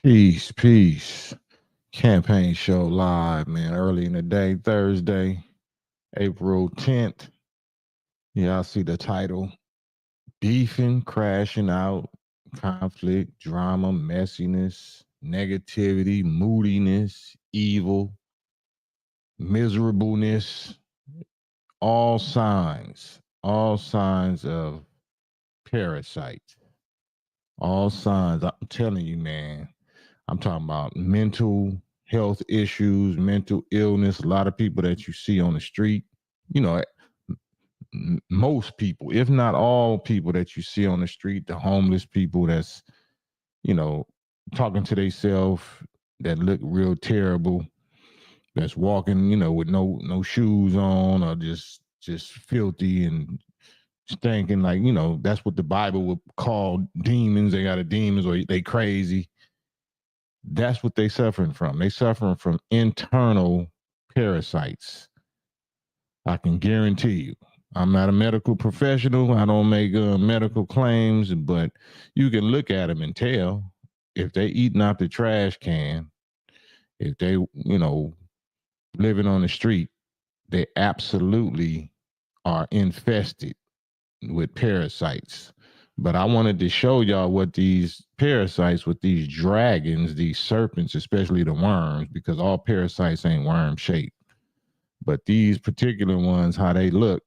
Peace, peace. Campaign show live, man. Early in the day, Thursday, April 10th. Yeah, I see the title. Beefing, crashing out, conflict, drama, messiness, negativity, moodiness, evil, miserableness, all signs of parasite. All signs. I'm telling you, man. I'm talking about mental health issues, mental illness. A lot of people that you see on the street, you know, most people, if not all people that you see on the street, the homeless people that's, you know, talking to themselves that look real terrible, that's walking, with no shoes on or just filthy and stinking like, that's what the Bible would call demons. They got a demons or they crazy. That's what they suffering from. They suffering from internal parasites. I can guarantee you. I'm not a medical professional. I don't make medical claims, but you can look at them and tell if they eating out the trash can, if they, living on the street, they absolutely are infested with parasites. But I wanted to show y'all what these parasites, with these dragons, these serpents, especially the worms, because all parasites ain't worm shaped. But these particular ones, how they look,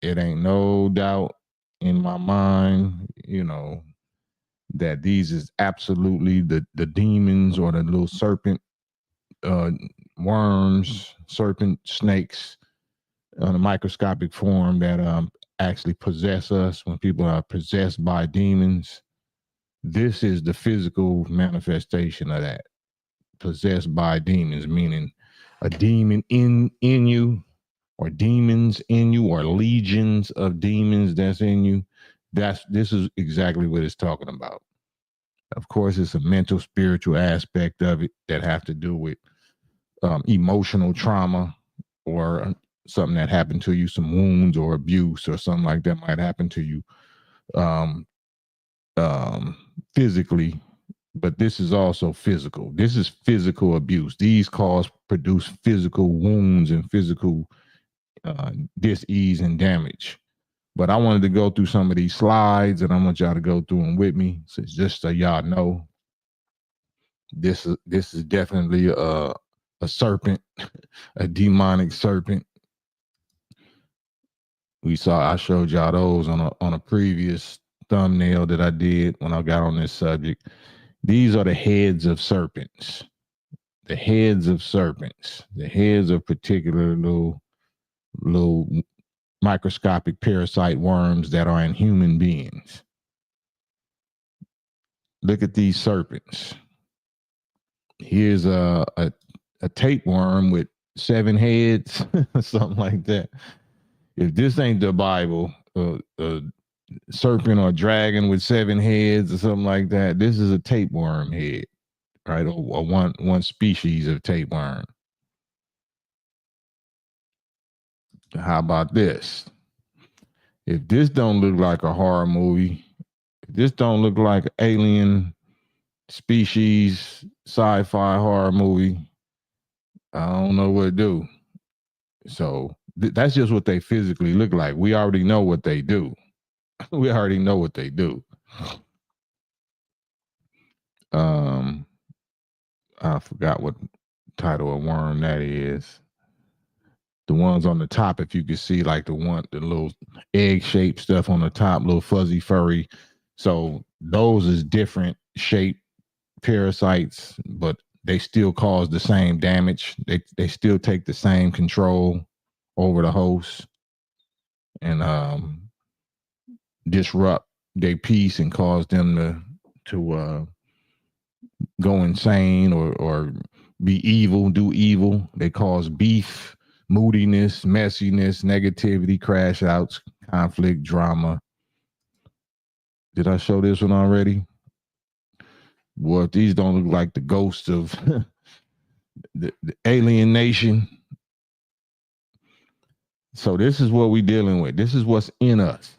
it ain't no doubt in my mind, that these is absolutely the demons or the little serpent uh, worms, serpent snakes on a microscopic form that actually possess us when people are possessed by demons. This is the physical manifestation of that. Possessed by demons, meaning a demon in you, or demons in you, or legions of demons that's in you. This is exactly what it's talking about. Of course, it's a mental, spiritual aspect of it that have to do with emotional trauma or something that happened to you, some wounds or abuse or something like that might happen to you um, um, physically. But this is also physical. This is physical abuse. These produce physical wounds and physical dis-ease and damage. But I wanted to go through some of these slides, and I want y'all to go through them with me, so just so y'all know this is definitely a serpent, a demonic serpent. I showed y'all those on a previous thumbnail that I did when I got on this subject. These are the heads of serpents. The heads of serpents. The heads of particular little microscopic parasite worms that are in human beings. Look at these serpents. Here's a tapeworm with 7 heads, something like that. If this ain't the Bible, a serpent or dragon with 7 heads or something like that, this is a tapeworm head, right? Or one species of tapeworm. How about this? If this don't look like a horror movie, if this don't look like an alien species sci-fi horror movie, I don't know what to do. So that's just what they physically look like. We already know what they do. We already know what they do. Um, I forgot what title of worm that is. The ones on the top, if you could see, like the little egg-shaped stuff on the top, little fuzzy furry. So those is different shape parasites, but they still cause the same damage. They still take the same control over the host and disrupt their peace and cause them to go insane or be evil, do evil. They cause beef, moodiness, messiness, negativity, crash outs, conflict, drama. Did I show this one already? Well, if these don't look like the ghosts of the alien nation. So this is what we dealing with. This is what's in us.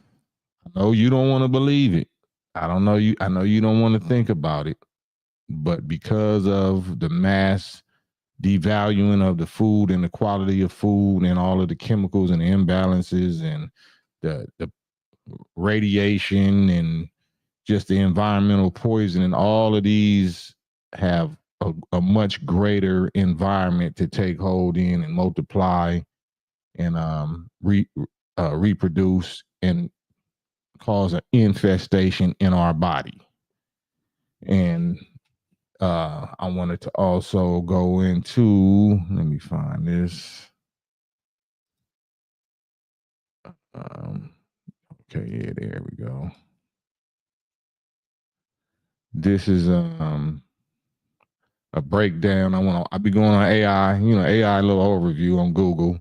I know you don't want to believe it. I don't know you. I know you don't want to think about it, but because of the mass devaluing of the food and the quality of food and all of the chemicals and the imbalances and the radiation and just the environmental poisoning, all of these have a much greater environment to take hold in and multiply and reproduce and cause an infestation in our body. And I wanted to also go into, let me find this. Okay, yeah, there we go. This is a breakdown. I'll be going on AI, AI little overview on Google.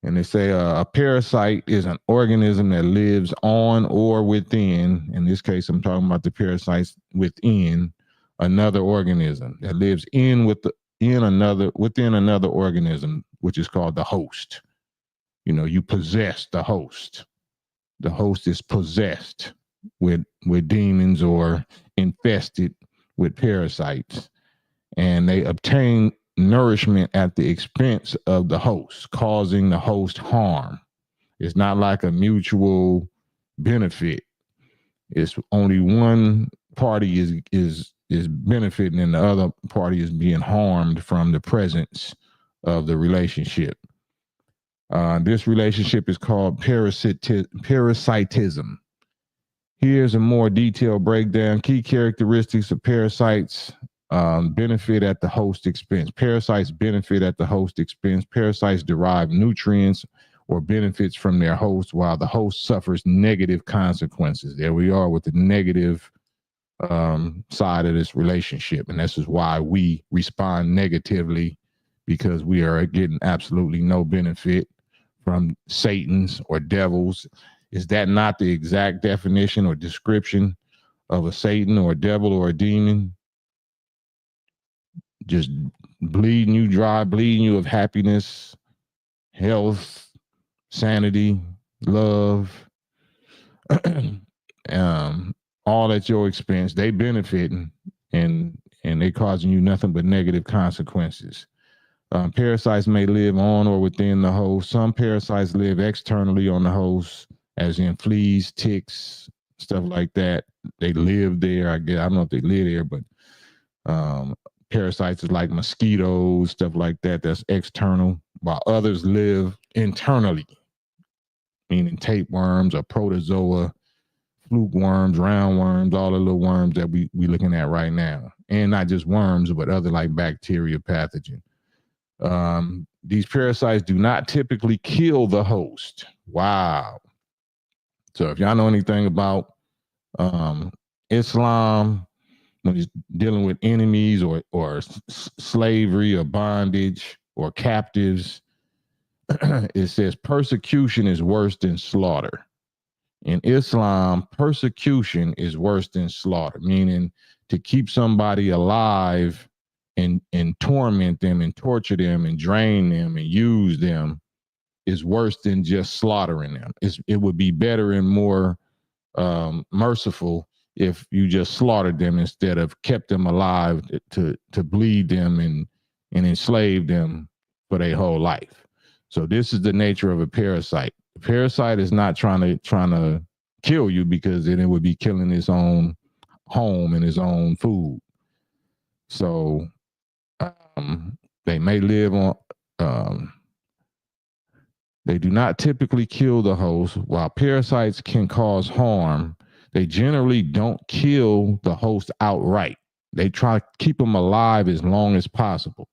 And they say a parasite is an organism that lives on or within, in this case, I'm talking about the parasites within another organism that lives within another organism, which is called the host. You possess the host. The host is possessed with demons or infested with parasites, and they obtain nourishment at the expense of the host, causing the host harm. It's not like a mutual benefit. It's only one party is benefiting and the other party is being harmed from the presence of the relationship. This relationship is called parasitism. Here's a more detailed breakdown. Key characteristics of parasites. Benefit at the host expense. Parasites benefit at the host expense. Parasites derive nutrients or benefits from their host while the host suffers negative consequences. There we are with the negative side of this relationship. And this is why we respond negatively, because we are getting absolutely no benefit from Satan's or devils. Is that not the exact definition or description of a Satan or a devil or a demon? Just bleeding you dry, bleeding you of happiness, health, sanity, love, all at your expense. They benefiting and they causing you nothing but negative consequences. Parasites may live on or within the host. Some parasites live externally on the host, as in fleas, ticks, stuff like that. They live there. I don't know if they live there, but parasites is like mosquitoes, stuff like that. That's external, while others live internally, meaning tapeworms or protozoa, fluke worms, roundworms, all the little worms that we looking at right now. And not just worms, but other like bacteria pathogen. These parasites do not typically kill the host. Wow. So if y'all know anything about Islam, when he's dealing with enemies or slavery or bondage or captives, it says persecution is worse than slaughter. In Islam, persecution is worse than slaughter, meaning to keep somebody alive and torment them and torture them and drain them and use them is worse than just slaughtering them. It would be better and more merciful if you just slaughtered them instead of kept them alive to bleed them and enslave them for their whole life. So this is the nature of a parasite. A parasite is not trying to kill you, because then it would be killing its own home and its own food. So they may live on. They do not typically kill the host. While parasites can cause harm, they generally don't kill the host outright. They try to keep them alive as long as possible.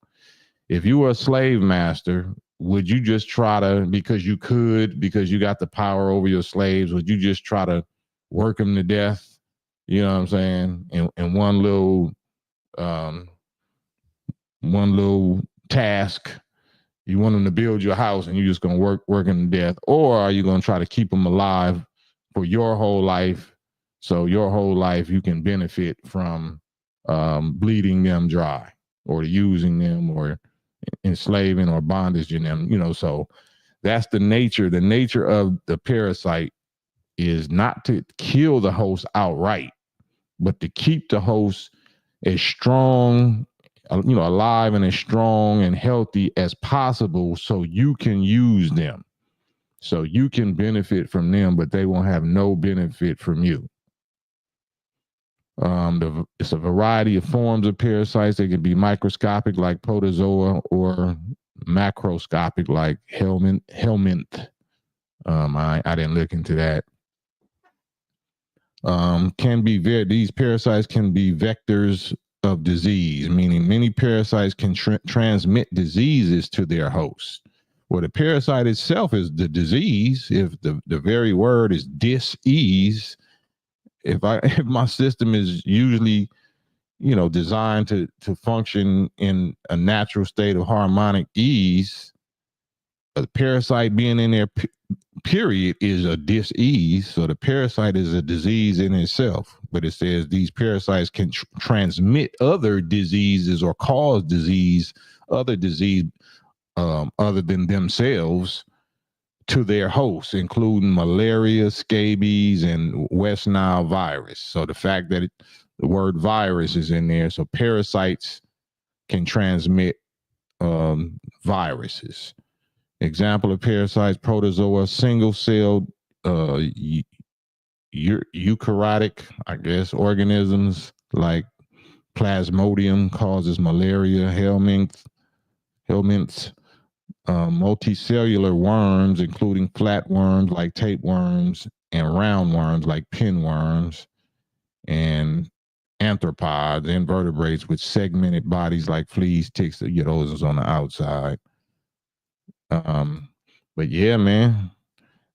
If you were a slave master, would you just try to, because you got the power over your slaves, would you just try to work them to death? You know what I'm saying? And one little task, you want them to build your house and you're just going to work them to death? Or are you going to try to keep them alive for your whole life, so your whole life you can benefit from bleeding them dry or using them or enslaving or bondaging them? So that's the nature. The nature of the parasite is not to kill the host outright, but to keep the host as strong, alive and as strong and healthy as possible so you can use them. So you can benefit from them, but they won't have no benefit from you. It's a variety of forms of parasites. They can be microscopic like protozoa or macroscopic like helminth. I didn't look into that. These parasites can be vectors of disease, meaning many parasites can transmit diseases to their hosts. Well, the parasite itself is the disease. If the very word is dis-ease, if my system is usually, designed to function in a natural state of harmonic ease, a parasite being in there, period, is a dis-ease. So the parasite is a disease in itself, but it says these parasites can transmit other diseases or cause other disease other than themselves to their hosts, including malaria, scabies, and West Nile virus. So the fact that the word virus is in there, so parasites can transmit viruses. Example of parasites: protozoa, single-celled eukaryotic, I guess, organisms like Plasmodium causes malaria, helminths, multicellular worms, including flatworms like tapeworms and roundworms like pinworms, and arthropods, invertebrates with segmented bodies like fleas, ticks, those is on the outside. But yeah, man,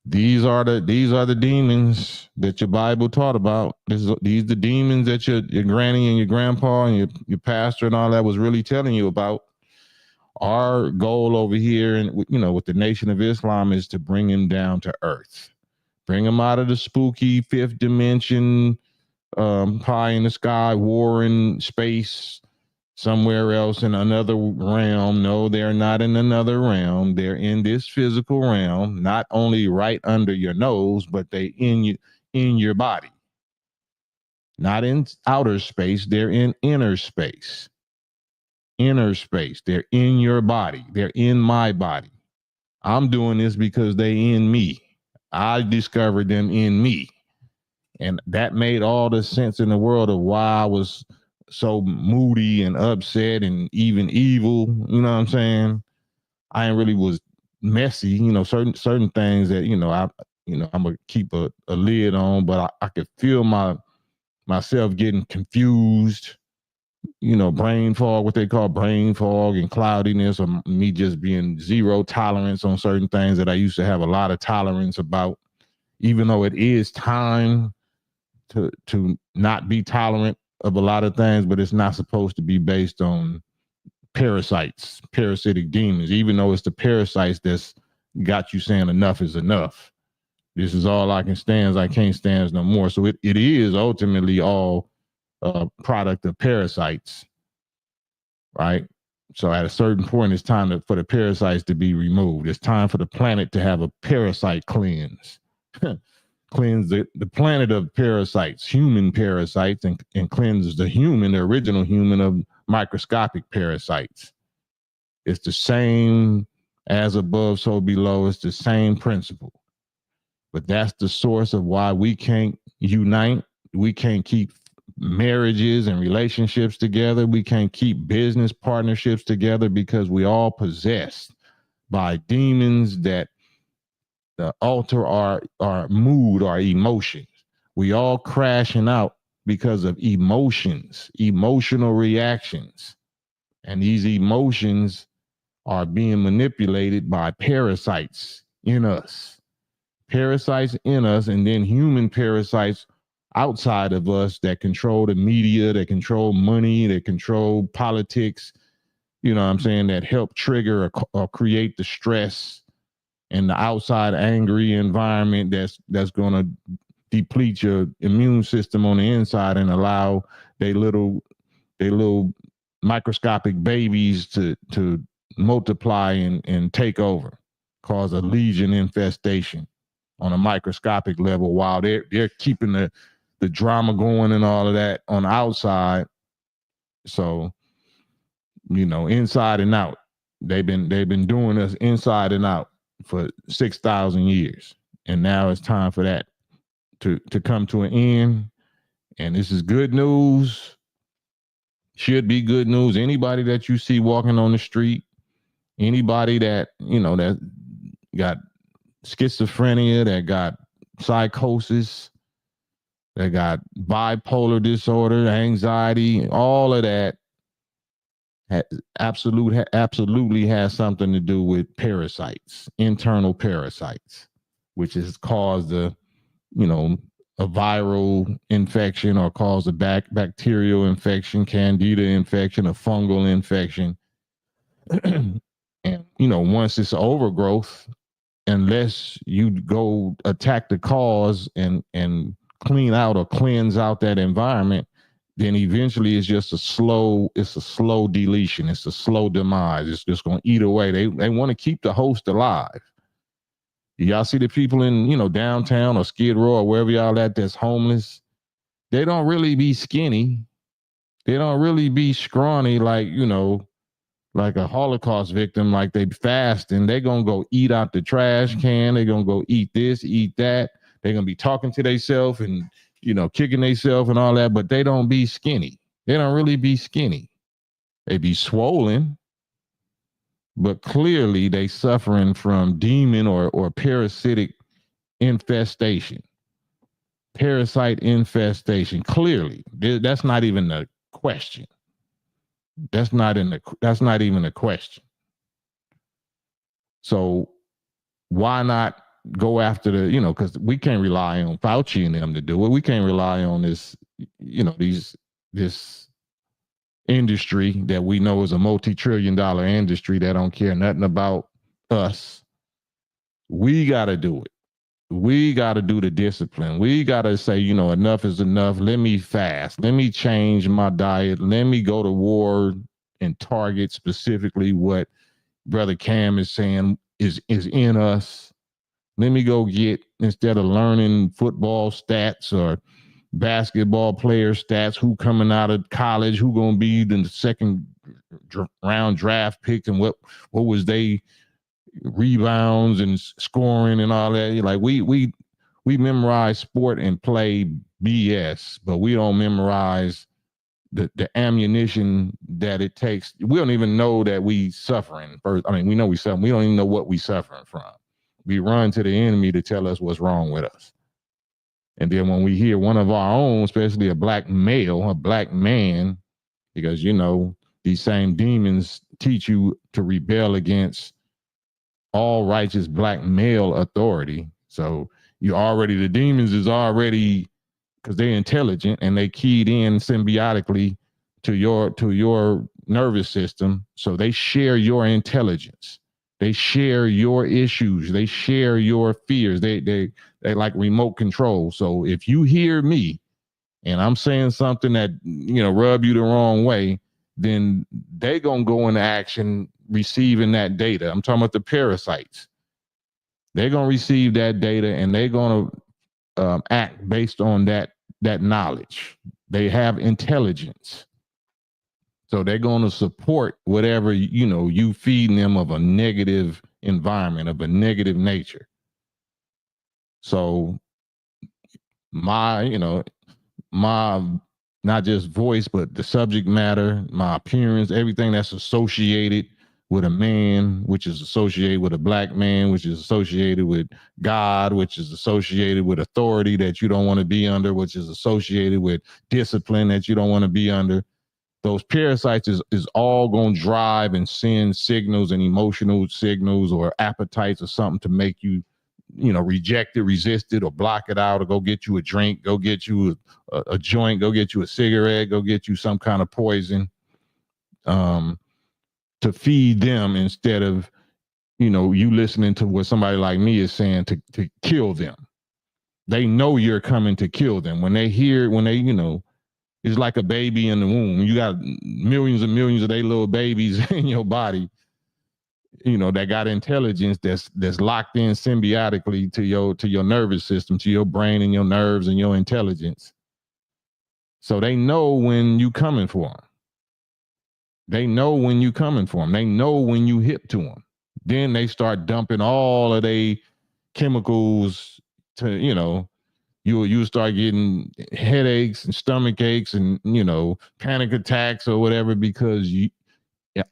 these are the demons that your Bible taught about. These the demons that your granny and your grandpa and your pastor and all that was really telling you about. Our goal over here, and with the Nation of Islam, is to bring him down to earth, bring him out of the spooky fifth dimension, pie in the sky, war in space, somewhere else in another realm. No, they're not in another realm. They're in this physical realm, not only right under your nose, but they in your body. Not in outer space, they're in inner space. Inner space. They're in your body. They're in my body. I'm doing this because they in me. I discovered them in me. And that made all the sense in the world of why I was so moody and upset and even evil. You know what I'm saying? I really was messy, certain things that, I'm gonna keep a lid on, but I could feel myself getting confused, brain fog, what they call brain fog and cloudiness, or me just being zero tolerance on certain things that I used to have a lot of tolerance about, even though it is time to not be tolerant of a lot of things, but it's not supposed to be based on parasites, parasitic demons, even though it's the parasites that's got you saying enough is enough. This is all I can stand. I can't stand no more. So it is ultimately all product of parasites, right? So at a certain point, it's time for the parasites to be removed. It's time for the planet to have a parasite cleanse. Cleanse the planet of parasites, human parasites, and cleanse the original human, of microscopic parasites. It's the same as above, so below. It's the same principle. But that's the source of why we can't unite. We can't keep marriages and relationships together. We can't keep business partnerships together, because we all possessed by demons that alter our mood, our emotions. We all crashing out because of emotions, emotional reactions. And these emotions are being manipulated by parasites in us. Parasites in us, and then human parasites outside of us that control the media, that control money, that control politics, that help trigger or create the stress and the outside angry environment that's going to deplete your immune system on the inside and allow they little microscopic babies to multiply and take over, cause a legion infestation on a microscopic level, while they're keeping the drama going and all of that on the outside. So, inside and out. They've been doing us inside and out for 6,000 years. And now it's time for that to come to an end. And this is good news. Should be good news. Anybody that you see walking on the street, anybody that, that got schizophrenia, that got psychosis, that got bipolar disorder, anxiety, all of that absolutely has something to do with parasites, internal parasites, which has caused a viral infection or cause a bacterial infection, candida infection, a fungal infection. And, once it's overgrowth, unless you go attack the cause and clean out or cleanse out that environment, then eventually it's just a slow deletion. It's a slow demise. It's just going to eat away. They want to keep the host alive. Y'all see the people in, downtown or Skid Row or wherever y'all at that's homeless. They don't really be skinny. They don't really be scrawny like, like a Holocaust victim, like they fasting. They're going to go eat out the trash can. They're going to go eat this, eat that. They're going to be talking to themselves and, kicking themselves and all that, but they don't be skinny. They don't really be skinny. They be swollen, but clearly they suffering from demon or parasitic infestation. Parasite infestation. Clearly, that's not even a question. That's not even a question. So why not go after the, because we can't rely on Fauci and them to do it. We can't rely on this, this industry that we know is a multi-trillion-dollar industry that don't care nothing about us. We got to do it. We got to do the discipline. We got to say, enough is enough. Let me fast. Let me change my diet. Let me go to war and target specifically what Brother Cam is saying is in us. Let me go get, instead of learning football stats or basketball player stats, who coming out of college, who going to be the second round draft pick and what was they rebounds and scoring and all that. Like we memorize sport and play BS, but we don't memorize the ammunition that it takes. We don't even know that we suffering first. I mean, we know we suffering. We don't even know what we suffering from. We run to the enemy to tell us what's wrong with us. And then when we hear one of our own, especially a black male, a black man, because, these same demons teach you to rebel against all righteous black male authority. So the demons is already, because they're intelligent and they keyed in symbiotically to your nervous system. So they share your intelligence. They share your issues. They share your fears. They like remote control. So if you hear me and I'm saying something that, rub you the wrong way, then they going to go into action receiving that data. I'm talking about the parasites. They're going to receive that data and they're going to act based on that knowledge. They have intelligence. So they're going to support whatever, you feeding them of a negative environment, of a negative nature. So my not just voice, but the subject matter, my appearance, everything that's associated with a man, which is associated with a black man, which is associated with God, which is associated with authority that you don't want to be under, which is associated with discipline that you don't want to be under. Those parasites is all going to drive and send signals and emotional signals or appetites or something to make you, reject it, resist it, or block it out, or go get you a drink, go get you a joint, go get you a cigarette, go get you some kind of poison to feed them instead of, you listening to what somebody like me is saying to kill them. They know you're coming to kill them. When they, it's like a baby in the womb. You got millions and millions of they little babies in your body, that got intelligence that's locked in symbiotically to your nervous system, to your brain and your nerves and your intelligence. So they know when you coming for them. They know when you coming for them. They know when you hip to them. Then they start dumping all of their chemicals to, you start getting headaches and stomach aches and, panic attacks or whatever because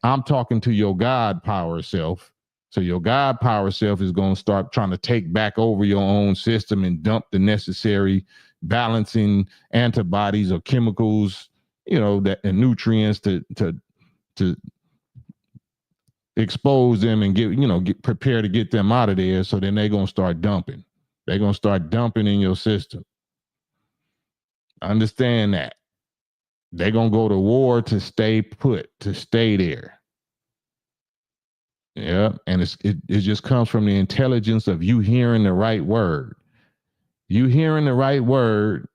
I'm talking to your God power self. So your God power self is going to start trying to take back over your own system and dump the necessary balancing antibodies or chemicals, that and nutrients to expose them and get prepared to get them out of there. So then they're going to start dumping. They're going to start dumping in your system. Understand that. They're going to go to war to stay put, to stay there. Yeah. And it just comes from the intelligence of you hearing the right word. You hearing the right word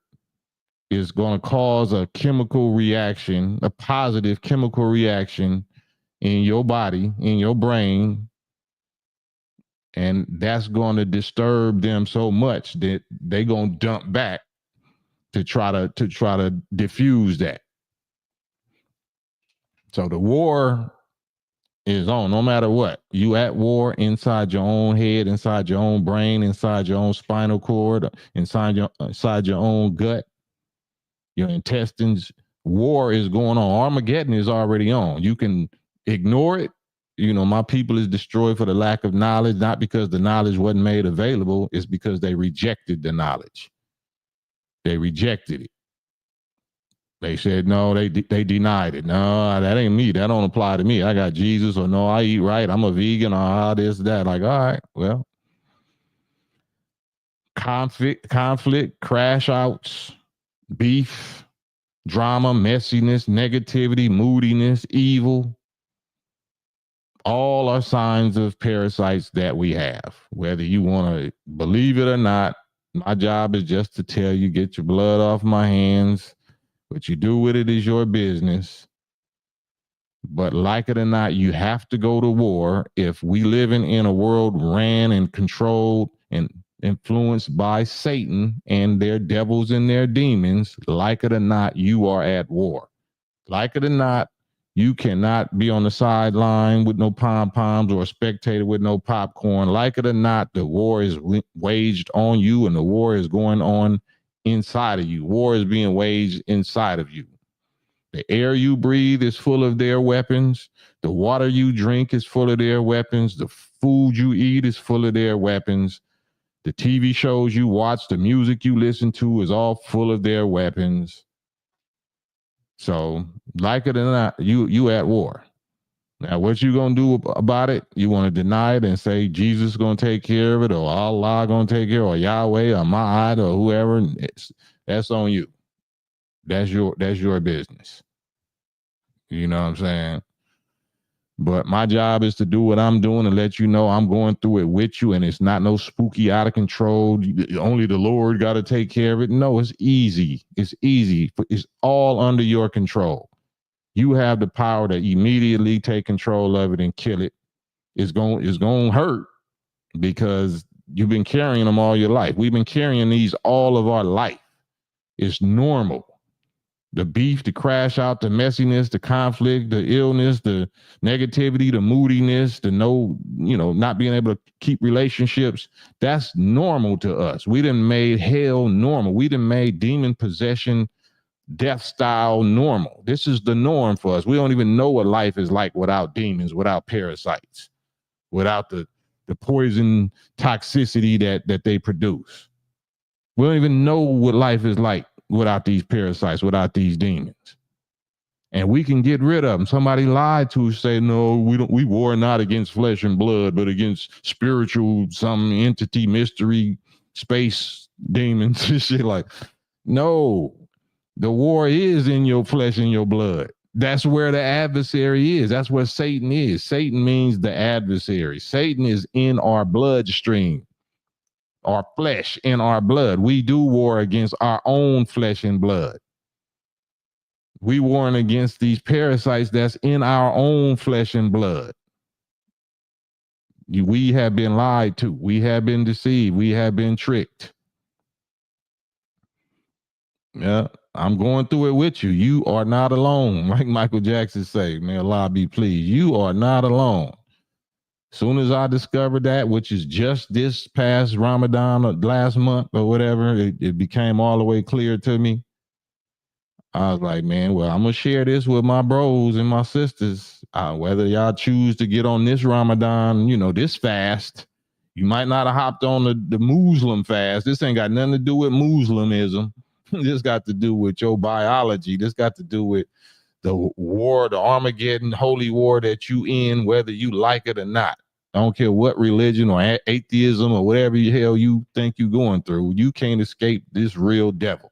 is going to cause a chemical reaction, a positive chemical reaction in your body, in your brain. And that's going to disturb them so much that they're going to dump back to try to diffuse that. So the war is on no matter what. You at war inside your own head, inside your own brain, inside your own spinal cord, inside your own gut, your intestines. War is going on. Armageddon is already on. You can ignore it. My people is destroyed for the lack of knowledge, not because the knowledge wasn't made available. It's because they rejected the knowledge. They rejected it. They said, no, they denied it. No, that ain't me. That don't apply to me. I got Jesus, or no, I eat right. I'm a vegan, or this, that. Like, all right, well, conflict, crash outs, beef, drama, messiness, negativity, moodiness, evil. All are signs of parasites that we have. Whether you want to believe it or not, my job is just to tell you, get your blood off my hands. What you do with it is your business. But like it or not, you have to go to war if we living in a world ran and controlled and influenced by Satan and their devils and their demons. Like it or not, you are at war. Like it or not, you cannot be on the sideline with no pom-poms or a spectator with no popcorn. Like it or not, the war is waged on you, and the war is going on inside of you. War is being waged inside of you. The air you breathe is full of their weapons. The water you drink is full of their weapons. The food you eat is full of their weapons. The TV shows you watch, the music you listen to is all full of their weapons. So, like it or not, you at war. Now, what you gonna do about it? You want to deny it and say Jesus is gonna take care of it, or Allah gonna take care, or Yahweh, or Ma'at, or whoever? That's on you. That's your business. You know what I'm saying? But my job is to do what I'm doing and let you know I'm going through it with you, and it's not no spooky, out of control. Only the Lord got to take care of it. No, it's easy. It's easy. It's all under your control. You have the power to immediately take control of it and kill it. It's going to hurt because you've been carrying them all your life. We've been carrying these all of our life. It's normal. The beef, the crash out, the messiness, the conflict, the illness, the negativity, the moodiness, the not being able to keep relationships. That's normal to us. We done made hell normal. We done made demon possession, death style normal. This is the norm for us. We don't even know what life is like without demons, without parasites, without the poison toxicity that they produce. We don't even know what life is like without these parasites, without these demons. And we can get rid of them. Somebody lied to us, say, no, we war not against flesh and blood, but against spiritual, some entity, mystery, space demons and shit. Like, no, the war is in your flesh and your blood. That's where the adversary is. That's where Satan is. Satan means the adversary. Satan is in our bloodstream. Our flesh in our blood. We do war against our own flesh and blood. We warring against these parasites that's in our own flesh and blood. We have been lied to. We have been deceived. We have been tricked. Yeah. I'm going through it with you. You are not alone. Like Michael Jackson say, may Allah be pleased. You are not alone. Soon as I discovered that, which is just this past Ramadan or last month or whatever, it became all the way clear to me. I was like, man, well, I'm gonna share this with my bros and my sisters. Whether y'all choose to get on this Ramadan, this fast, you might not have hopped on the Muslim fast. This ain't got nothing to do with Muslimism. This got to do with your biology. This got to do with the war, the Armageddon, holy war that you in, whether you like it or not. I don't care what religion or atheism or whatever the hell you think you're going through. You can't escape this real devil.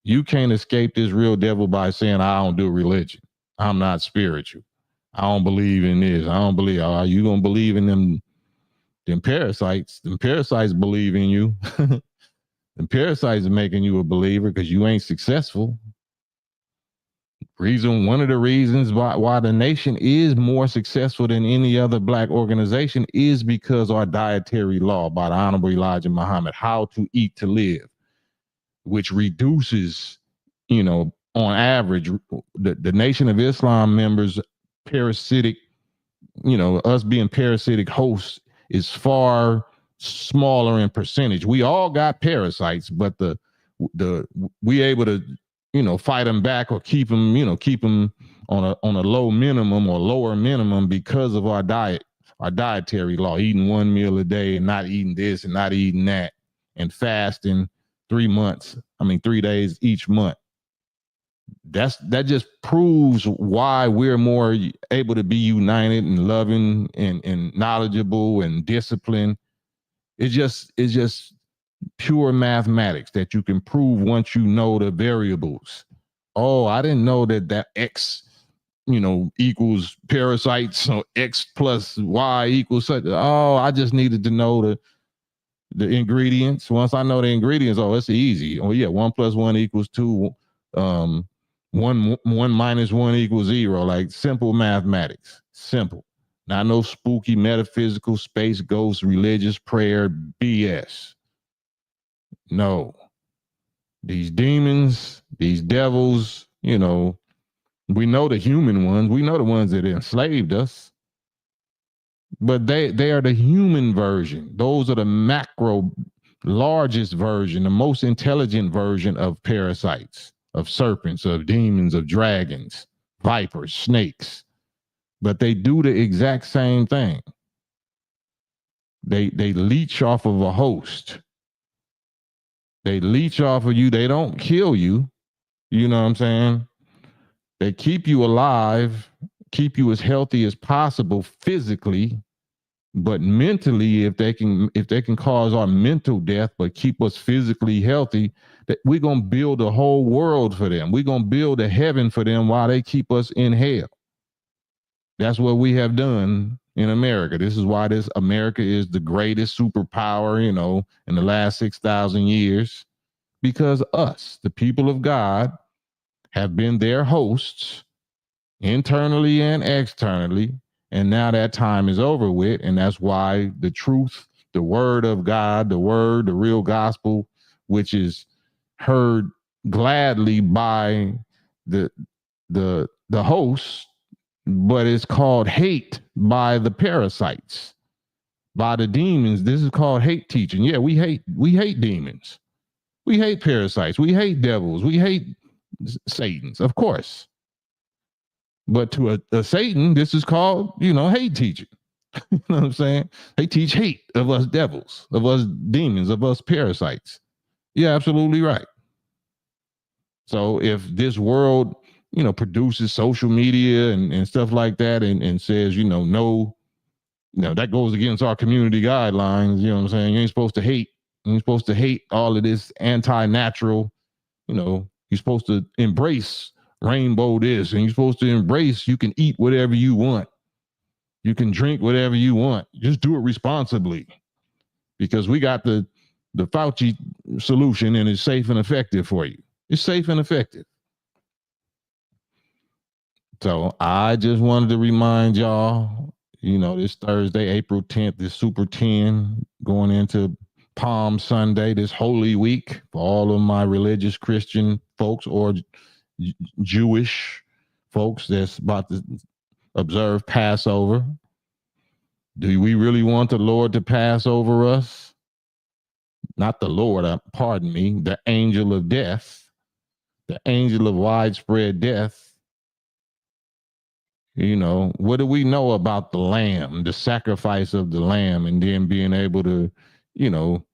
You can't escape this real devil by saying, I don't do religion. I'm not spiritual. I don't believe in this. I don't believe. Are you going to believe in them parasites? Them parasites believe in you. Them parasites are making you a believer because you ain't successful. One of the reasons why the nation is more successful than any other black organization is because our dietary law by the Honorable Elijah Muhammad, how to eat to live, which reduces, on average, the Nation of Islam members' parasitic, us being parasitic hosts is far smaller in percentage. We all got parasites, but we able to, fight them back or keep them on a low minimum or lower minimum because of our dietary law, eating one meal a day and not eating this and not eating that and fasting 3 days each month. That just proves why we're more able to be united and loving and knowledgeable and disciplined. It's just pure mathematics that you can prove once you know the variables. Oh, I didn't know that X, equals parasites, so X plus Y equals such. Oh, I just needed to know the ingredients. Once I know the ingredients, it's easy. Oh yeah, 1 + 1 = 2. 1 minus 1 = 0. Like simple mathematics. Simple. Not no spooky metaphysical space ghost religious prayer BS. No. These demons, these devils, we know the human ones. We know the ones that enslaved us. But they are the human version. Those are the macro, largest version, the most intelligent version of parasites, of serpents, of demons, of dragons, vipers, snakes. But they do the exact same thing. They leech off of a host. They leech off of you. They don't kill you. You know what I'm saying? They keep you alive, keep you as healthy as possible physically, but mentally, if they can cause our mental death, but keep us physically healthy, that we're gonna build a whole world for them. We're gonna build a heaven for them while they keep us in hell. That's what we have done in America. This is why America is the greatest superpower, in the last 6,000 years, because us, the people of God, have been their hosts internally and externally. And now that time is over with. And that's why the truth, the word of God, the real gospel, which is heard gladly by the host, but it's called hate by the parasites, by the demons. This is called hate teaching. Yeah, we hate demons. We hate parasites. We hate devils. We hate Satans, of course. But to a Satan, this is called, hate teaching. You know what I'm saying? They teach hate of us devils, of us demons, of us parasites. Yeah, absolutely right. So if this world, produces social media and stuff like that and says, no, that goes against our community guidelines, you know what I'm saying? You ain't supposed to hate. You ain't supposed to hate all of this anti-natural, you're supposed to embrace rainbow this, and you're supposed to embrace you can eat whatever you want. You can drink whatever you want. Just do it responsibly, because we got the Fauci solution and it's safe and effective for you. It's safe and effective. So I just wanted to remind y'all, this Thursday, April 10th, is Super 10 going into Palm Sunday, this Holy Week, for all of my religious Christian folks or Jewish folks that's about to observe Passover. Do we really want the Lord to pass over us? Not the Lord, pardon me, the angel of death, the angel of widespread death. You know, what do we know about the lamb, the sacrifice of the lamb, and then being able to, you know,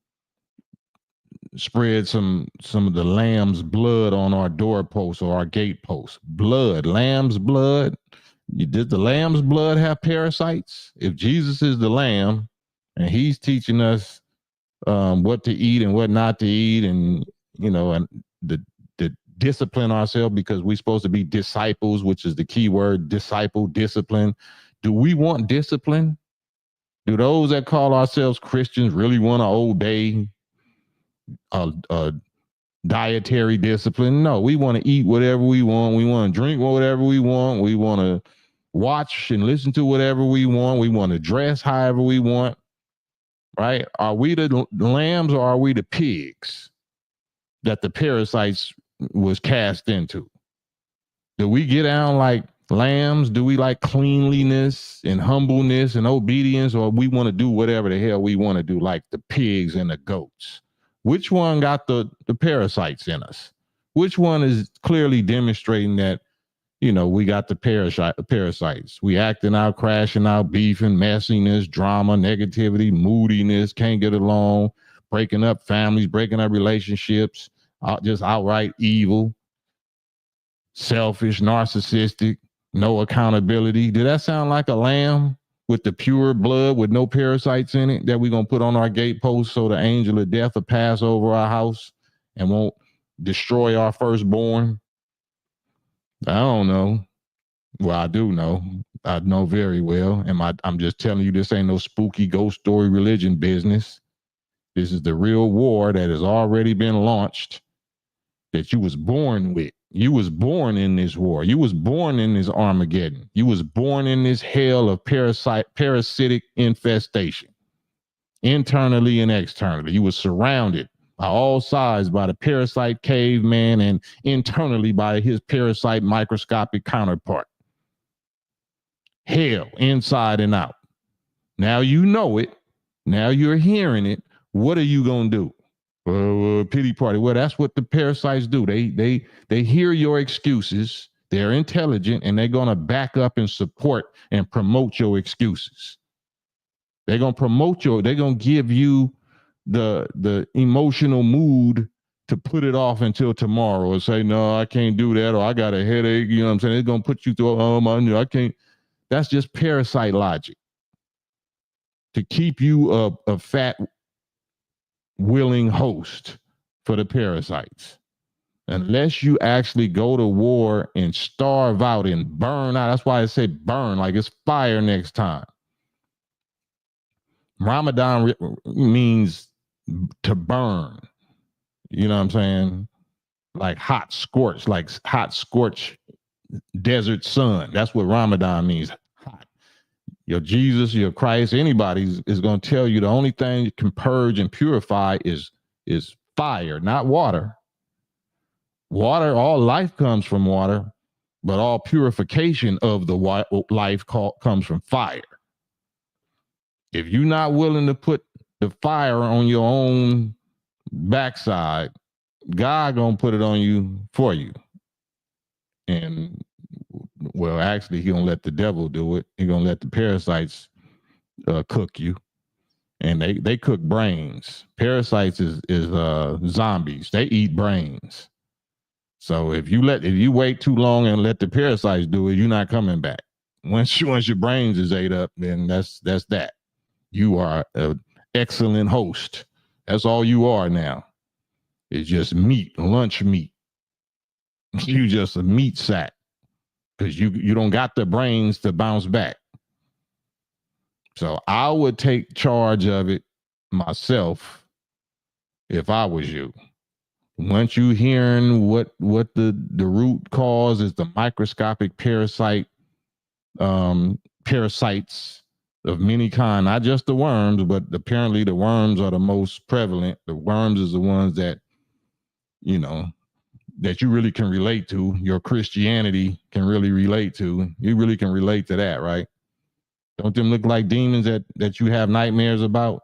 spread some of the lamb's blood on our doorposts or our gateposts? Blood, lamb's blood. Did the lamb's blood have parasites? If Jesus is the lamb and he's teaching us what to eat and what not to eat, and and the discipline ourselves, because we're supposed to be disciples, which is the key word, disciple, discipline. Do we want discipline? Do those that call ourselves Christians really want to obey a dietary discipline? No, we want to eat whatever we want. We want to drink whatever we want. We want to watch and listen to whatever we want. We want to dress however we want. Right? Are we the lambs or are we the pigs that the parasites was cast into? Do we get down like lambs? Do we like cleanliness and humbleness and obedience, or we want to do whatever the hell we want to do like the pigs and the goats? Which one got the parasites in us? Which one is clearly demonstrating that, we got the parasites? We acting out, crashing out, beefing, messiness, drama, negativity, moodiness, can't get along, breaking up families, breaking up relationships, just outright evil, selfish, narcissistic, no accountability. Did that sound like a lamb with the pure blood with no parasites in it that we're going to put on our gatepost so the angel of death will pass over our house and won't destroy our firstborn? I don't know. Well, I do know. I know very well. I'm just telling you, this ain't no spooky ghost story religion business. This is the real war that has already been launched, that you was born with. You was born in this war. You was born in this Armageddon. You was born in this hell of parasitic infestation, internally and externally. You was surrounded by all sides by the parasite caveman and internally by his parasite microscopic counterpart. Hell, inside and out. Now you know it. Now you're hearing it. What are you going to do? Pity party. Well, that's what the parasites do. They hear your excuses. They're intelligent, and they're going to back up and support and promote your excuses. They're going to promote they're going to give you the emotional mood to put it off until tomorrow and say, no, I can't do that, or I got a headache. You know what I'm saying? It's going to put you through, I can't. That's just parasite logic to keep you a fat, willing host for the parasites. Unless you actually go to war and starve out and burn out. That's why I say burn, like it's fire next time. Ramadan means to burn. You know what I'm saying? Like hot scorch desert sun. That's what Ramadan means. Hot. Your Jesus, your Christ, anybody is going to tell you the only thing that can purge and purify is fire, not water. Water, all life comes from water, but all purification of the life comes from fire. If you're not willing to put the fire on your own backside, God gonna put it on you for you. And well, actually, he gonna let the devil do it. He gonna let the parasites cook you, and they cook brains. Parasites is zombies. They eat brains. So if you wait too long and let the parasites do it, you're not coming back. Once your brains is ate up, then that's that. You are an excellent host. That's all you are now. It's just meat, lunch meat. You just a meat sack because you don't got the brains to bounce back. So I would take charge of it myself if I was you. Once you hearing what the root cause is, the microscopic parasites of many kind, not just the worms, but apparently the worms are the most prevalent. The worms is the ones that, you know, that you really can relate to. Your Christianity can really relate to. You really can relate to that, right? Don't them look like demons that you have nightmares about?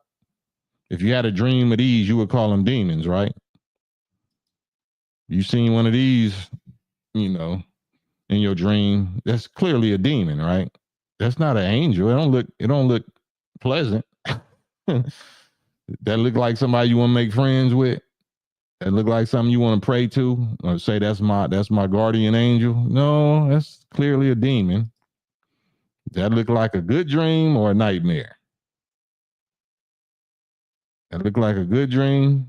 If you had a dream of these, you would call them demons, right? You seen one of these, you know, in your dream, that's clearly a demon, right? That's not an angel. It don't look pleasant. That look like somebody you want to make friends with. That look like something you want to pray to, or say that's my guardian angel. No, that's clearly a demon. That look like a good dream or a nightmare. That look like a good dream.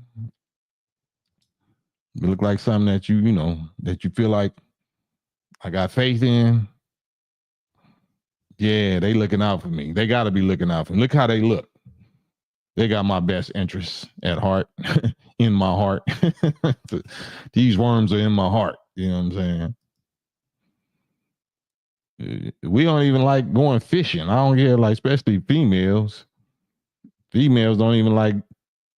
It look like something that you know, that you feel like I got faith in. Yeah, they looking out for me. They got to be looking out for me. Look how they look. They got my best interests at heart, in my heart. These worms are in my heart. You know what I'm saying? We don't even like going fishing. I don't get, like, especially females. Females don't even like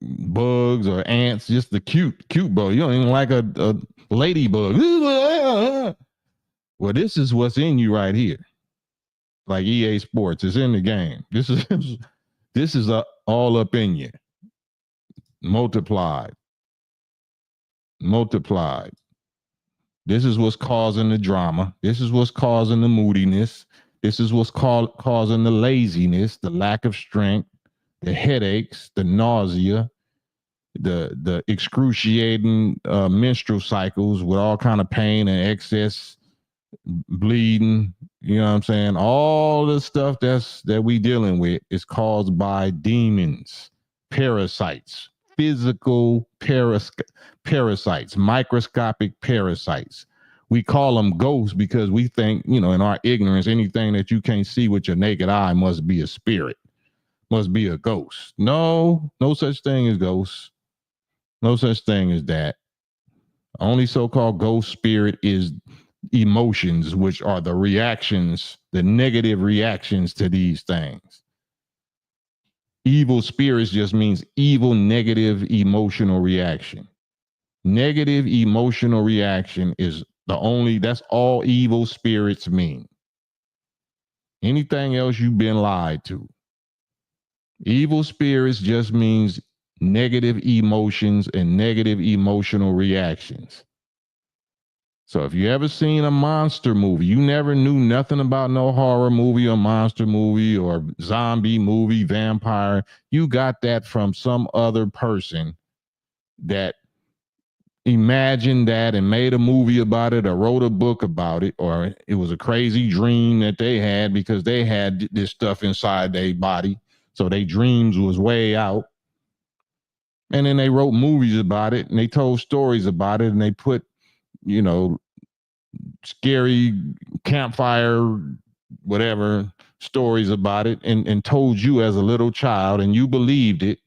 bugs or ants, just the cute bug. You don't even like a ladybug. Well, this is what's in you right here. Like EA Sports, it's in the game. This is all up in you. Multiplied. This is what's causing the drama. This is what's causing the moodiness. This is what's causing the laziness, the lack of strength, the headaches, the nausea, the excruciating menstrual cycles with all kind of pain and excess bleeding. You know what I'm saying? All the stuff that we dealing with is caused by demons, parasites, physical parasites, microscopic parasites. We call them ghosts because we think, you know, in our ignorance, anything that you can't see with your naked eye must be a spirit, must be a ghost. No such thing as ghosts. No such thing as that. Only so-called ghost spirit is emotions, which are the reactions, the negative reactions to these things. Evil spirits just means evil, negative emotional reaction. Negative emotional reaction is that's all evil spirits mean. Anything else, you've been lied to. Evil spirits just means negative emotions and negative emotional reactions. So if you ever seen a monster movie, you never knew nothing about no horror movie or monster movie or zombie movie, vampire, you got that from some other person that imagined that and made a movie about it or wrote a book about it, or it was a crazy dream that they had because they had this stuff inside their body. So their dreams was way out. And then they wrote movies about it and they told stories about it and they put, you know, scary campfire, whatever, stories about it and told you as a little child and you believed it.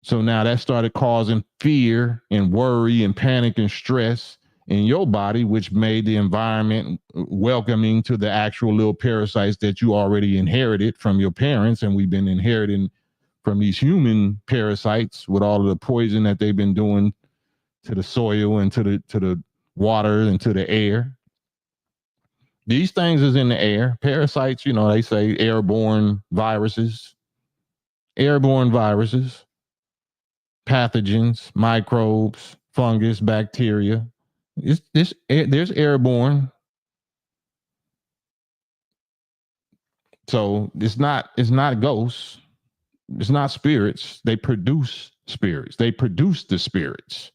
So now that started causing fear and worry and panic and stress in your body, which made the environment welcoming to the actual little parasites that you already inherited from your parents. And we've been inheriting from these human parasites with all of the poison that they've been doing to the soil and to the water and to the air. These things is in the air. Parasites, you know, they say airborne viruses, pathogens, microbes, fungus, bacteria. There's airborne. So it's not ghosts. It's not spirits. They produce spirits. They produce the spirits.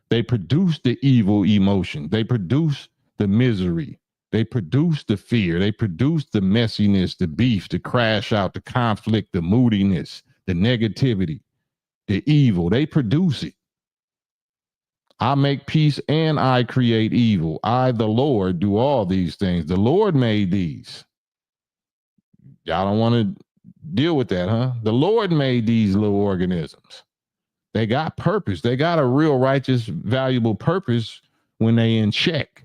They produce the evil emotion. They produce the misery. They produce the fear. They produce the messiness, the beef, the crash out, the conflict, the moodiness, the negativity, the evil. They produce it. I make peace and I create evil. I, the Lord, do all these things. The Lord made these. Y'all don't want to deal with that, huh? The Lord made these little organisms. They got purpose. They got a real righteous, valuable purpose when they in check.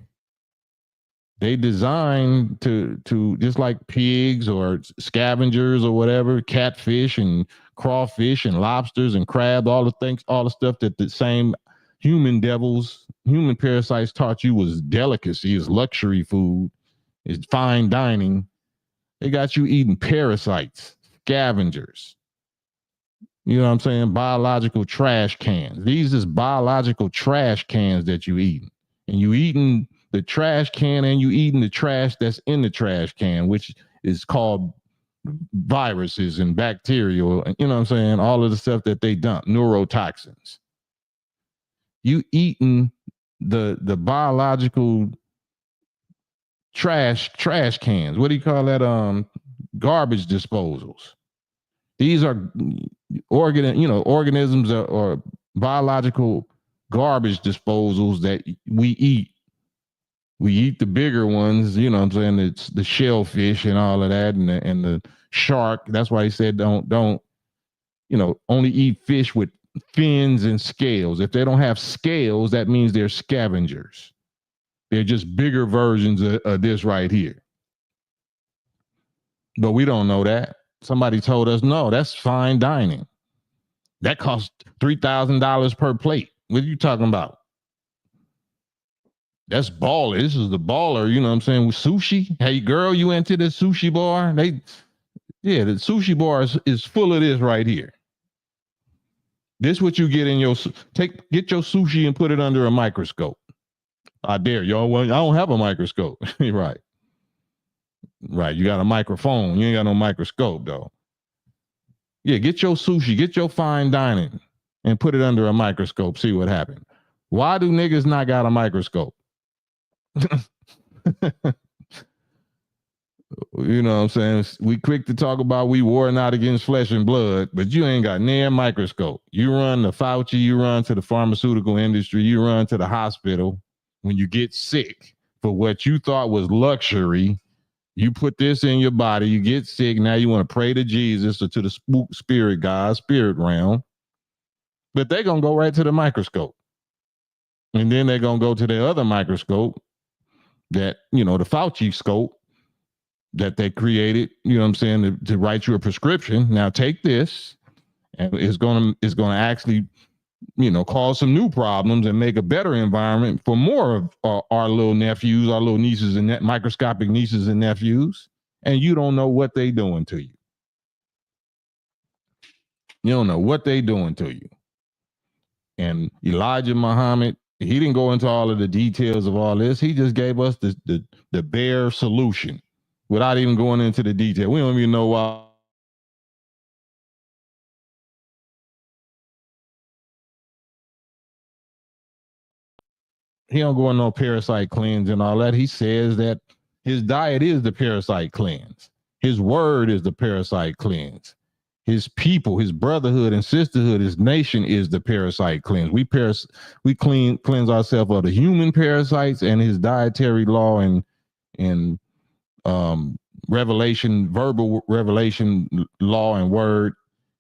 They designed to just like pigs or scavengers or whatever, catfish and crawfish and lobsters and crab, all the stuff that the same human parasites taught you was delicacy, is luxury food, is fine dining. They got you eating parasites, scavengers. You know what I'm saying? Biological trash cans. These is biological trash cans that you eating. And you eating the trash can and you eating the trash that's in the trash can, which is called viruses and bacterial, you know what I'm saying? All of the stuff that they dump, neurotoxins. You eating the biological trash cans. What do you call that? Garbage disposals. These are organisms or biological garbage disposals that we eat. We eat the bigger ones, you know what I'm saying? It's the shellfish and all of that, and the shark. That's why he said don't only eat fish with fins and scales. If they don't have scales, that means they're scavengers. They're just bigger versions of this right here. But we don't know that. Somebody told us, no, that's fine dining. That costs $3,000 per plate. What are you talking about? That's baller. This is the baller, you know what I'm saying, with sushi. Hey, girl, you into the sushi bar? The sushi bar is full of this right here. This what you get in get your sushi and put it under a microscope. I dare y'all. Well, I don't have a microscope. Right. Right. You got a microphone. You ain't got no microscope, though. Yeah, get your sushi, get your fine dining, and put it under a microscope. See what happens. Why do niggas not got a microscope? You know what I'm saying? We quick to talk about we war not against flesh and blood, but you ain't got near a microscope. You run to Fauci, you run to the pharmaceutical industry, you run to the hospital when you get sick for what you thought was luxury. You put this in your body, you get sick. Now you want to pray to Jesus or to the spook spirit God, spirit realm. But they're going to go right to the microscope. And then they're going to go to the other microscope that, the Fauci scope that they created, you know what I'm saying, to write you a prescription. Now take this, and it's going to actually, cause some new problems and make a better environment for more of our little nephews, our little nieces and microscopic nieces and nephews. And you don't know what they doing to you. You don't know what they doing to you. And Elijah Muhammad, he didn't go into all of the details of all this. He just gave us the bare solution without even going into the detail. We don't even know why. He don't go on no parasite cleanse and all that. He says that his diet is the parasite cleanse. His word is the parasite cleanse. His people, his brotherhood and sisterhood, his nation is the parasite cleanse. We cleanse ourselves of the human parasites, and his dietary law and revelation, verbal revelation law and word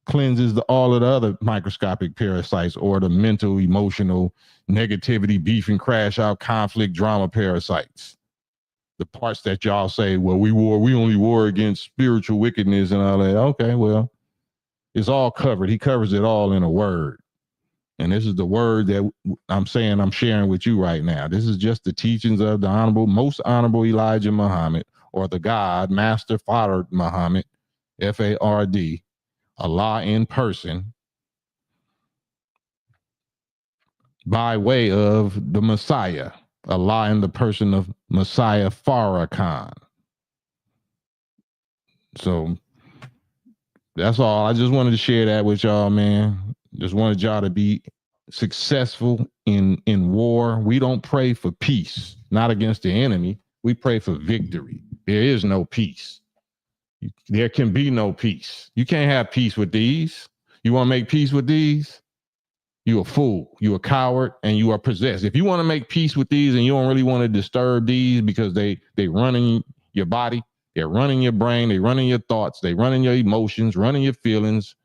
cleanses all of the other microscopic parasites, or the mental, emotional, negativity, beef and crash out, conflict, drama parasites. The parts that y'all say, well, we only war against spiritual wickedness and all that. Okay, well, it's all covered. He covers it all in a word. And this is the word that I'm sharing with you right now. This is just the teachings of the most honorable Elijah Muhammad, or the God, Master Fard Muhammad, Fard, Allah in person, by way of the Messiah, Allah in the person of Messiah Farrakhan. So that's all. I just wanted to share that with y'all, man. Just wanted y'all to be successful in war. We don't pray for peace, not against the enemy. We pray for victory. There is no peace. There can be no peace. You can't have peace with these. You want to make peace with these? You a fool. You a coward, and you are possessed. If you want to make peace with these and you don't really want to disturb these because they running your body, they're running your brain, they running your thoughts, they running your emotions, running your feelings,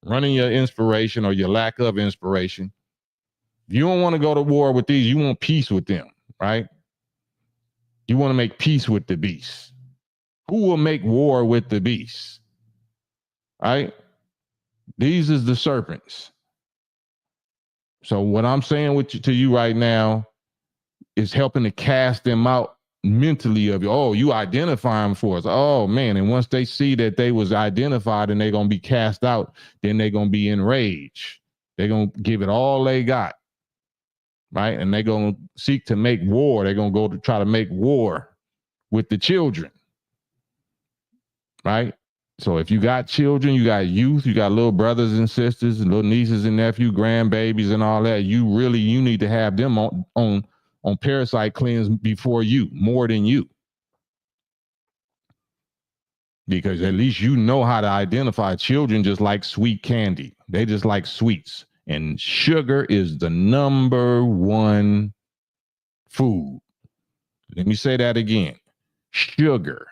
running your inspiration or your lack of inspiration. If you don't want to go to war with these, you want peace with them, right? You want to make peace with the beast. Who will make war with the beast? Right? These is the serpents. So what I'm saying to you right now is helping to cast them out mentally of you. Oh, you identify them for us. Oh man. And once they see that they was identified and they're going to be cast out, then they're going to be enraged. They're going to give it all they got. Right. And they're going to seek to make war. They're going to go to try to make war with the children. Right. So if you got children, you got youth, you got little brothers and sisters, and little nieces and nephews, grandbabies and all that, you need to have them on parasite cleanse before you, more than you. Because at least you know how to identify. Children just like sweet candy. They just like sweets. And sugar is the number one food. Let me say that again. Sugar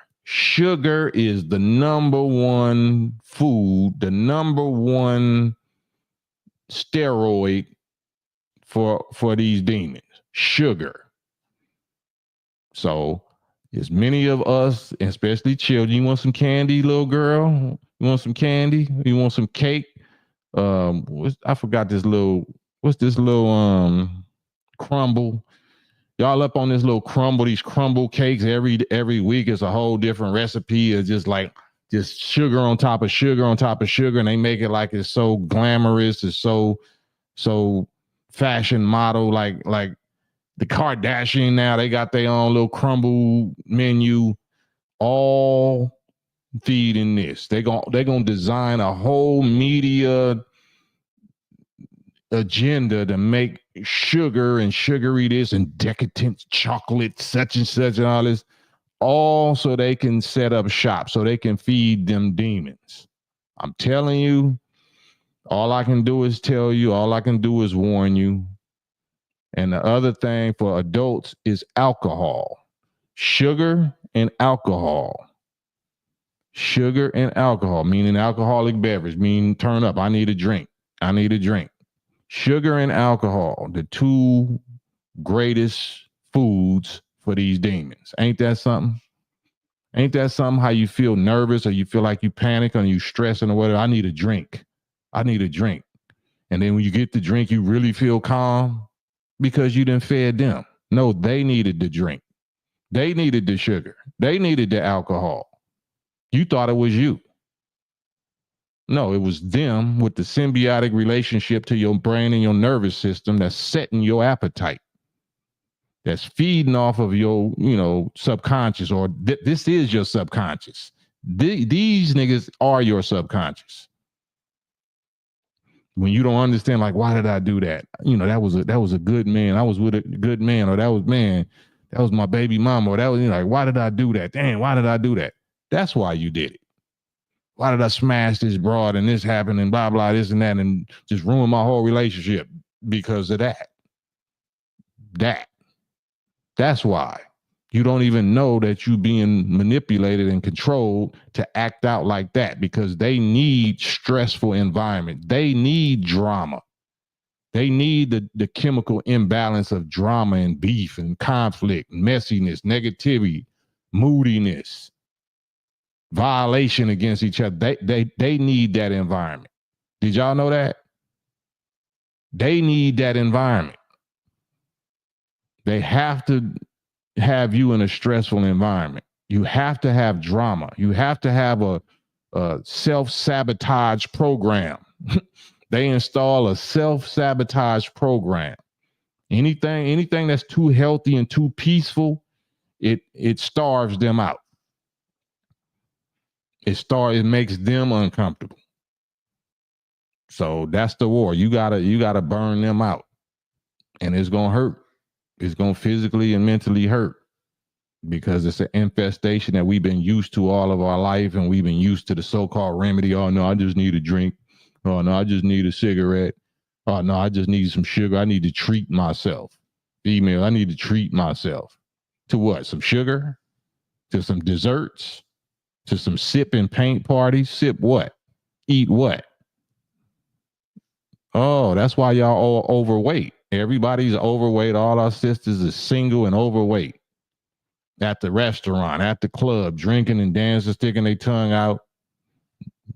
is the number one food, the number one steroid for these demons. Sugar. So as many of us, especially children, you want some candy, little girl? You want some candy? You want some cake? I forgot this little, what's this little crumble? Y'all up on this little crumble, these crumble cakes every week is a whole different recipe. It's just sugar on top of sugar on top of sugar, and they make it like it's so glamorous, it's so fashion model, like the Kardashian now, they got their own little crumble menu, all feeding this. They're gonna design a whole media agenda to make sugar and sugary this and decadent chocolate, such and such and all this, all so they can set up shop, so they can feed them demons. I'm telling you, all I can do is tell you, all I can do is warn you. And the other thing for adults is alcohol. Sugar and alcohol. Sugar and alcohol, meaning alcoholic beverage, meaning turn up. I need a drink. Sugar and alcohol, the two greatest foods for these demons. Ain't that something? Ain't that something? How you feel nervous or you feel like you panic or you stressing or whatever. I need a drink. And then when you get the drink, you really feel calm because you done fed them. No, they needed the drink. They needed the sugar. They needed the alcohol. You thought it was you. No, it was them with the symbiotic relationship to your brain and your nervous system that's setting your appetite. That's feeding off of your, subconscious, or this is your subconscious. These niggas are your subconscious. When you don't understand, like, why did I do that? That was a good man. I was with a good man, or that was my baby mama, or that was, like, why did I do that? Damn, why did I do that? That's why you did it. Why did I smash this broad and this happened and blah, blah, this and that, and just ruin my whole relationship because of that? That's why. You don't even know that you being manipulated and controlled to act out like that, because they need stressful environment. They need drama. They need the chemical imbalance of drama and beef and conflict, messiness, negativity, moodiness, violation against each other. They need that environment. Did y'all know that? They need that environment. They have to have you in a stressful environment. You have to have drama. You have to have a self-sabotage program. They install a self-sabotage program. Anything that's too healthy and too peaceful, it starves them out. It makes them uncomfortable. So that's the war. You gotta burn them out. And it's gonna hurt. It's gonna physically and mentally hurt, because it's an infestation that we've been used to all of our life, and we've been used to the so-called remedy. Oh no, I just need a drink. Oh no, I just need a cigarette. Oh no, I just need some sugar. I need to treat myself. Female, I need to treat myself. To what? Some sugar? To some desserts? To some sip and paint parties? Sip what? Eat what? Oh, that's why y'all all overweight. Everybody's overweight. All our sisters are single and overweight. at the restaurant, at the club, drinking and dancing, sticking their tongue out,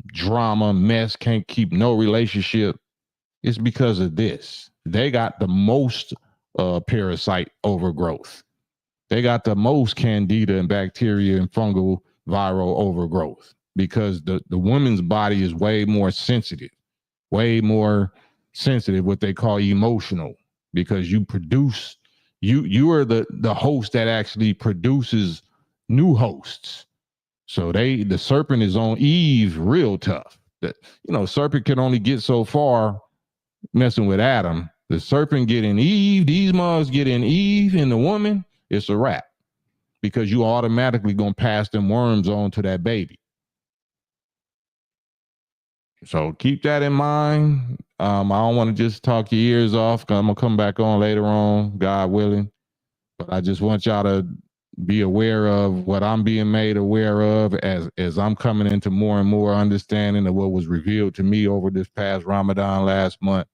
drama, mess, can't keep no relationship. It's because of this. They got the most parasite overgrowth. They got the most candida and bacteria and fungal viral overgrowth because the woman's body is way more sensitive, what they call emotional, because you produce, you are the host that actually produces new hosts. So the serpent is on Eve real tough. That, serpent can only get so far messing with Adam. The serpent getting Eve, these mugs getting Eve and the woman, it's a wrap, because you automatically gonna pass them worms on to that baby. So keep that in mind. I don't want to just talk your ears off, because I'm gonna come back on later on, God willing. But I just want y'all to be aware of what I'm being made aware of as I'm coming into more and more understanding of what was revealed to me over this past Ramadan last month,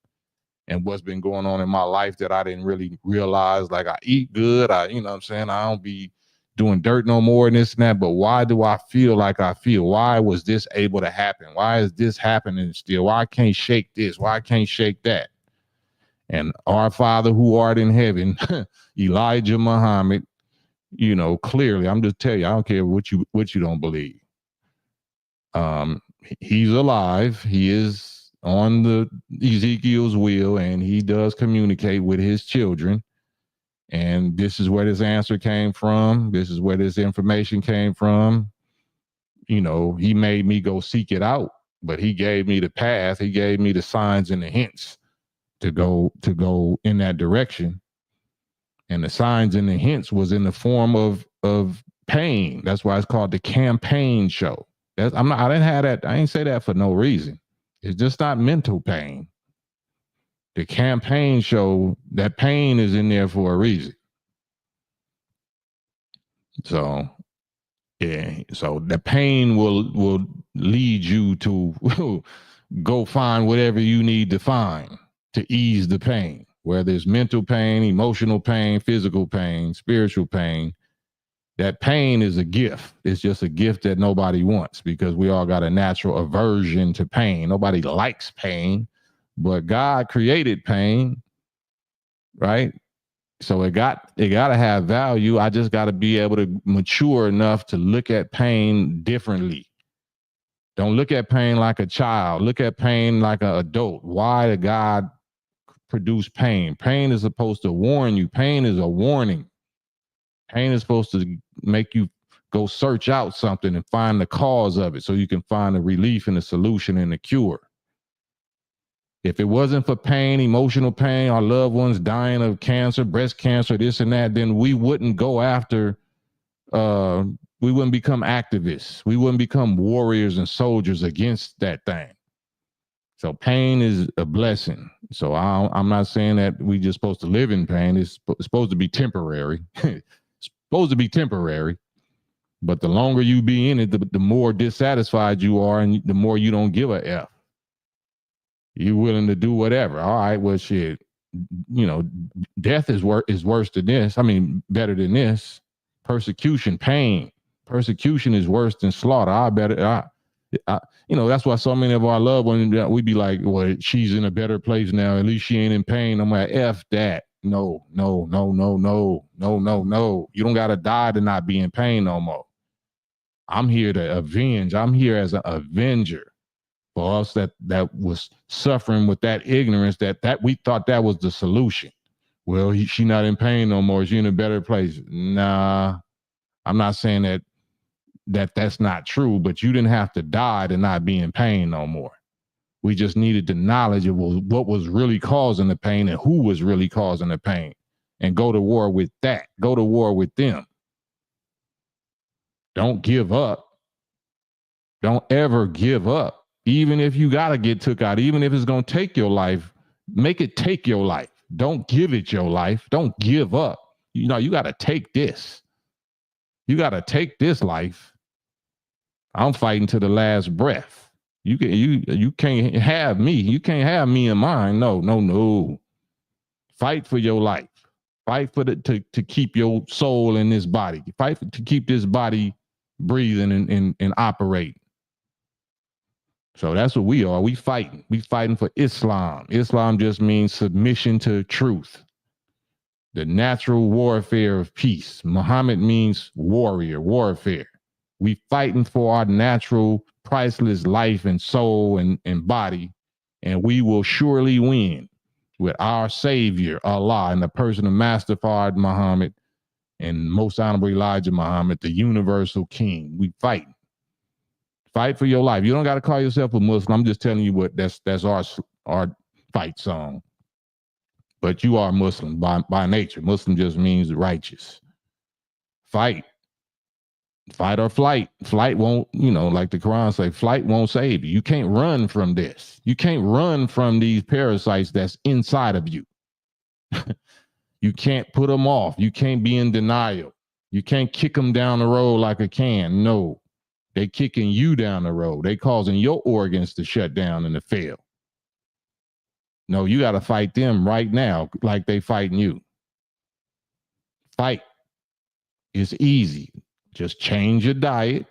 and what's been going on in my life that I didn't really realize. Like, I eat good, I don't be doing dirt no more and this and that, but why do I feel like I feel? Why was this able to happen? Why is this happening still? Why I can't shake this? Why I can't shake that? And our Father who art in heaven, Elijah Muhammad, clearly, I'm just telling you, I don't care what you don't believe. He's alive. He is on the Ezekiel's wheel, and he does communicate with his children. And this is where this answer came from. This is where this information came from. He made me go seek it out, but he gave me the path. He gave me the signs and the hints to go in that direction. And the signs and the hints was in the form of pain. That's why it's called the campaign show. I didn't have that. I ain't say that for no reason. It's just not mental pain. The campaign show, that pain is in there for a reason. So, yeah. So the pain will lead you to go find whatever you need to find to ease the pain, whether it's mental pain, emotional pain, physical pain, spiritual pain. That pain is a gift. It's just a gift that nobody wants, because we all got a natural aversion to pain. Nobody likes pain, but God created pain, right? So it got to have value. I just got to be able to mature enough to look at pain differently. Don't look at pain like a child. Look at pain like an adult. Why did God produce pain? Pain is supposed to warn you. Pain is a warning. Pain is supposed to make you go search out something and find the cause of it, so you can find the relief and the solution and the cure. If it wasn't for pain, emotional pain, our loved ones dying of cancer, breast cancer, this and that, then we wouldn't go after, we wouldn't become activists. We wouldn't become warriors and soldiers against that thing. So pain is a blessing. So I'm not saying that we just supposed to live in pain. It's supposed to be temporary. Supposed to be temporary, but the longer you be in it, the more dissatisfied you are, and the more you don't give a F. You're willing to do whatever. All right, well, shit, death is worse than this. I mean, better than this. Persecution, pain. Persecution is worse than slaughter. That's why so many of our loved ones, we be like, well, she's in a better place now. At least she ain't in pain. I'm like, F that. No. You don't got to die to not be in pain no more. I'm here to avenge. I'm here as an avenger for us that was suffering with that ignorance that we thought that was the solution. Well, she not in pain no more. She in a better place. Nah, I'm not saying that's not true, but you didn't have to die to not be in pain no more. We just needed the knowledge of what was really causing the pain and who was really causing the pain, and go to war with that. Go to war with them. Don't give up. Don't ever give up. Even if you got to get took out, even if it's going to take your life, make it take your life. Don't give it your life. Don't give up. You got to take this. You got to take this life. I'm fighting to the last breath. You can't have me. You can't have me in mine. No. Fight for your life. Fight for to keep your soul in this body. Fight to keep this body breathing and operating. So that's what we are. We fighting. We fighting for Islam. Islam just means submission to truth. The natural warfare of peace. Muhammad means warrior, warfare. We fighting for our natural, priceless life and soul and body, and we will surely win with our Savior, Allah, in the person of Master Fard Muhammad and Most Honorable Elijah Muhammad, the universal king. We fight. Fight for your life. You don't got to call yourself a Muslim. I'm just telling you what that's our fight song. But you are Muslim by nature. Muslim just means righteous. Fight. Fight or flight. Flight won't, like the Quran say, flight won't save you. You can't run from this. You can't run from these parasites that's inside of you. You can't put them off. You can't be in denial. You can't kick them down the road like a can. No. They kicking you down the road. They causing your organs to shut down and to fail. No, you got to fight them right now like they fighting you. Fight. It's easy. Just change your diet.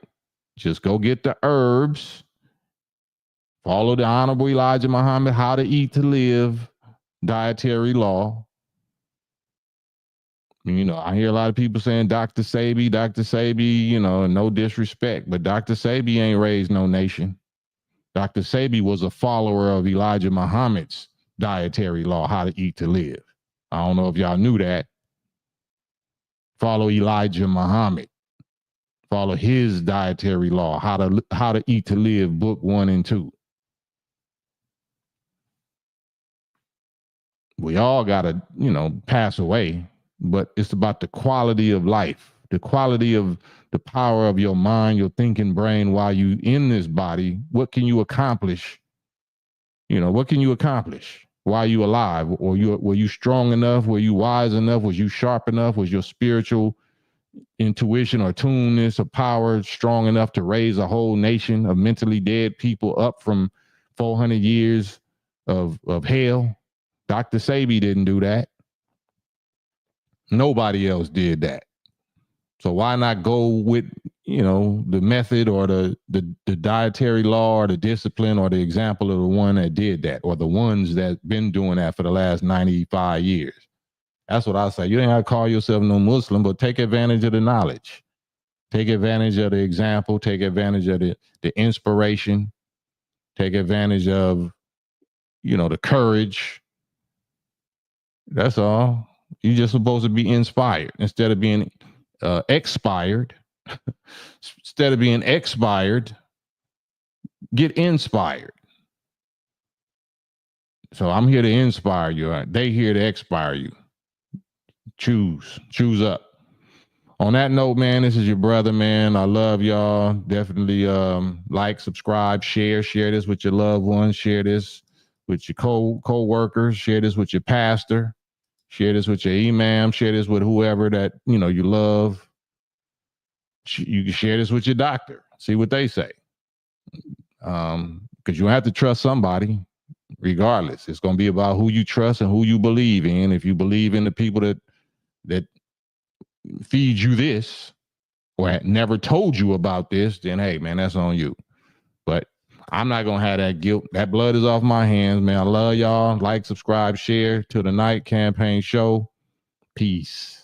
Just go get the herbs. Follow the Honorable Elijah Muhammad, How to Eat to Live, dietary law. I hear a lot of people saying Dr. Sebi, no disrespect, but Dr. Sebi ain't raised no nation. Dr. Sebi was a follower of Elijah Muhammad's dietary law, How to Eat to Live. I don't know if y'all knew that. Follow Elijah Muhammad. Follow his dietary law, How to Eat to Live, book 1 and 2. We all got to, pass away, but it's about the quality of life, the quality of the power of your mind, your thinking brain while you in this body. What can you accomplish? What can you accomplish while you alive? Or were you strong enough? Were you wise enough? Was you sharp enough? Was your spiritual intuition or tuneness or power strong enough to raise a whole nation of mentally dead people up from 400 years of hell? Dr. Sebi didn't do that. Nobody else did that. So why not go with, the method or the dietary law or the discipline or the example of the one that did that or the ones that been doing that for the last 95 years? That's what I say. You ain't got to call yourself no Muslim, but take advantage of the knowledge. Take advantage of the example. Take advantage of the inspiration. Take advantage of, the courage. That's all. You're just supposed to be inspired instead of being expired. Instead of being expired, get inspired. So I'm here to inspire you. They here to expire you. Choose up. On that note, man, this is your brother, man. I love y'all. Definitely like, subscribe, share this with your loved ones. Share this with your co-workers. Share this with your pastor. Share this with your imam. Share this with whoever that, you love. You can share this with your doctor. See what they say. Because you have to trust somebody regardless. It's going to be about who you trust and who you believe in. If you believe in the people that feed you this or never told you about this, then hey, man, that's on you. But I'm not going to have that guilt. That blood is off my hands, man. I love y'all. Like, subscribe, share. Till the Night Campaign Show. Peace.